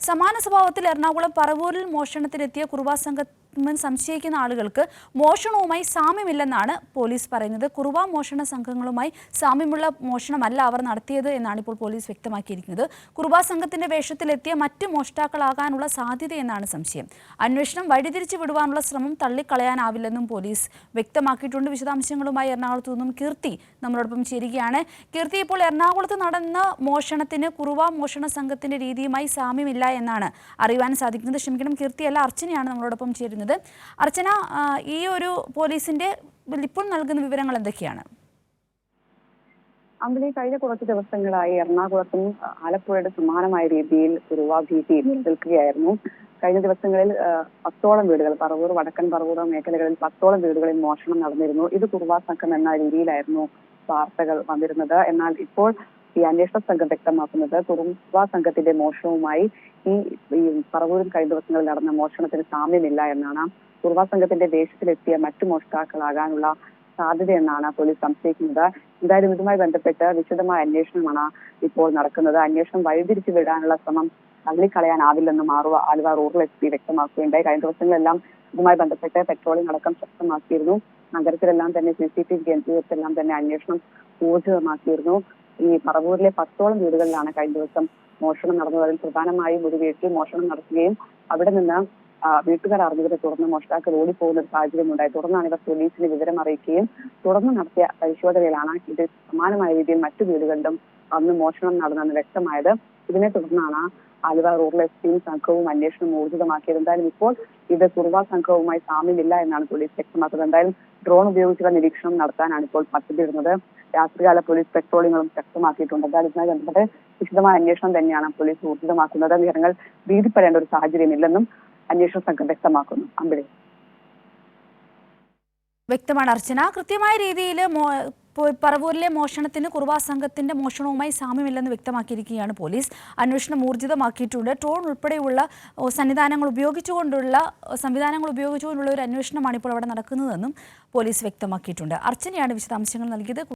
സമാന സ്വഭാവത്തിൽ എറണാകുളം പറവൂരിൽ മോഷണത്തിനെത്തിയ കുറുവാ സംഘമെന്ന് സംശയിക്കുന്ന ആളുകൾക്ക് മോഷണവുമായി സാമ്യമില്ലെന്നാണ് പോലീസ് പറയുന്നത്. കുറുവാ മോഷണ സംഘങ്ങളുമായി സാമ്യമുള്ള മോഷണമല്ല അവർ നടത്തിയത് എന്നാണ് ഇപ്പോൾ പോലീസ് വ്യക്തമാക്കിയിരിക്കുന്നത്. കുറുവാ സംഘത്തിന്റെ വേഷത്തിലെത്തിയ മറ്റ് മോഷ്ടാക്കളാകാനുള്ള സാധ്യതയെന്നാണ് സംശയം. അന്വേഷണം വഴിതിരിച്ചു വിടുവാനുള്ള ശ്രമം തള്ളിക്കളയാനാവില്ലെന്നും പോലീസ് വ്യക്തമാക്കിയിട്ടുണ്ട്. വിശദാംശങ്ങളുമായി എറണാകുളത്തു നിന്നും കീർത്തി നമ്മളോടൊപ്പം ചേരുകയാണ്. കീർത്തി, ഇപ്പോൾ എറണാകുളത്ത് നടന്ന മോഷണത്തിന് കുറുവാ മോഷണ സംഘത്തിന്റെ രീതിയുമായി സാമ്യമില്ല എന്നാണ് അറിയുവാൻ സാധിക്കുന്നത്. ക്ഷമിക്കണം കീർത്തിയല്ല, അർച്ചനയാണ് നമ്മളോടൊപ്പം ചേരുന്നത്. അർച്ചന, ഈ ഒരു പോലീസിന്റെ ഇപ്പോൾ നൽകുന്ന വിവരങ്ങൾ എന്തൊക്കെയാണ്? അമ്പിളി, കഴിഞ്ഞ കുറച്ച് ദിവസങ്ങളായി എറണാകുളത്തും ആലപ്പുഴയുടെ സമാനമായ രീതിയിൽ കുറുവാ ഭീതി നിൽക്കുകയായിരുന്നു. കഴിഞ്ഞ ദിവസങ്ങളിൽ 10ഓളം വീടുകൾ, പറവൂർ, വടക്കൻ പറവൂർ മേഖലകളിൽ 10ഓളം വീടുകളിൽ മോഷണം നടന്നിരുന്നു. ഇത് കുറുവാ സംഘം എന്ന രീതിയിലായിരുന്നു വാർത്തകൾ വന്നിരുന്നത്. എന്നാൽ ഇപ്പോൾ ഈ അന്വേഷണ സംഘം വ്യക്തമാക്കുന്നത് കുറുവാ സംഘത്തിന്റെ മോഷണവുമായി ഈ പറവൂരും കഴിഞ്ഞ ദിവസങ്ങളിൽ നടന്ന മോഷണത്തിന് സാമ്യമില്ല എന്നാണ്. കുറുവാ സംഘത്തിന്റെ വേഷത്തിലെത്തിയ മറ്റു മോഷ്ടാക്കളാകാനുള്ള സാധ്യതയെന്നാണ് പോലീസ് സംശയിക്കുന്നത്. എന്തായാലും ഇതുമായി ബന്ധപ്പെട്ട് വിശദമായ അന്വേഷണമാണ് ഇപ്പോൾ നടക്കുന്നത്. അന്വേഷണം വഴിതിരിച്ചു വിടാനുള്ള ശ്രമം തള്ളിക്കളയാനാവില്ലെന്നും ആലുവ റൂറൽ SP വ്യക്തമാക്കുകയുണ്ടായി. കഴിഞ്ഞ ദിവസങ്ങളെല്ലാം ഇതുമായി ബന്ധപ്പെട്ട് പെട്രോളിംഗ് അടക്കം ശക്തമാക്കിയിരുന്നു. നഗരത്തിലെല്ലാം തന്നെ CCTV കേന്ദ്രീകരിച്ചെല്ലാം തന്നെ അന്വേഷണം ഊർജിതമാക്കിയിരുന്നു. ഈ പറവൂരിലെ 10ഓളം വീടുകളിലാണ് കഴിഞ്ഞ ദിവസം മോഷണം നടന്നത്. അതിൽ പ്രധാനമായും ഒരു വീട്ടിൽ മോഷണം നടത്തുകയും അവിടെ നിന്ന് വീട്ടുകാർ അറിഞ്ഞതിനെ തുടർന്ന് മോഷ്ടാക്കൾ ഓടിപ്പോകുന്ന ഒരു സാഹചര്യം ഉണ്ടായി. തുടർന്നാണ് ഇവർ പോലീസിന് വിവരം അറിയിക്കുകയും തുടർന്ന് നടത്തിയ പരിശോധനയിലാണ് ഇത് സമാനമായ രീതിയിൽ മറ്റു വീടുകളിലും അന്ന് മോഷണം നടന്നെന്ന് വ്യക്തമായത്. ഇതിനെ തുടർന്നാണ് ആലുവ റൂറൽ SP സംഘവും അന്വേഷണം ഊർജിതമാക്കിയത്. എന്തായാലും ഇപ്പോൾ ഇത് കുറുവാ സംഘവുമായി സാമ്യമില്ല എന്നാണ് പോലീസ് വ്യക്തമാക്കുന്നത്. എന്തായാലും ഡ്രോൺ ഉപയോഗിച്ചുള്ള നിരീക്ഷണം നടത്താനാണ് ഇപ്പോൾ പദ്ധതിയിടുന്നത്. രാത്രികാല പോലീസ് പെട്രോളിങ്ങും ശക്തമാക്കിയിട്ടുണ്ട്. എന്തായാലും ഇതുമായി ബന്ധപ്പെട്ട് വിശദമായ അന്വേഷണം തന്നെയാണ് പോലീസ് ഊർജിതമാക്കുന്നത്. ജനങ്ങൾ ഭീതിപ്പെടേണ്ട ഒരു സാഹചര്യമില്ലെന്നും അന്വേഷണ സംഘം വ്യക്തമാക്കുന്നു. അമ്പിളി, വ്യക്തമാണ് അർച്ചന. കൃത്യമായ രീതിയിൽ പറവൂരിലെ മോഷണത്തിന് കുറുവാ സംഘത്തിന്റെ മോഷണവുമായി സാമ്യമില്ലെന്ന് വ്യക്തമാക്കിയിരിക്കുകയാണ് പോലീസ്. അന്വേഷണം ഊർജിതമാക്കിയിട്ടുണ്ട്. ഡ്രോൺ ഉൾപ്പെടെയുള്ള സംവിധാനങ്ങൾ ഉപയോഗിച്ചുകൊണ്ടുള്ള ഒരു അന്വേഷണമാണ് ഇപ്പോൾ അവിടെ നടക്കുന്നതെന്നും പോലീസ് വ്യക്തമാക്കിയിട്ടുണ്ട്. അർച്ചനയാണ് വിശദാംശങ്ങൾ നൽകിയത്.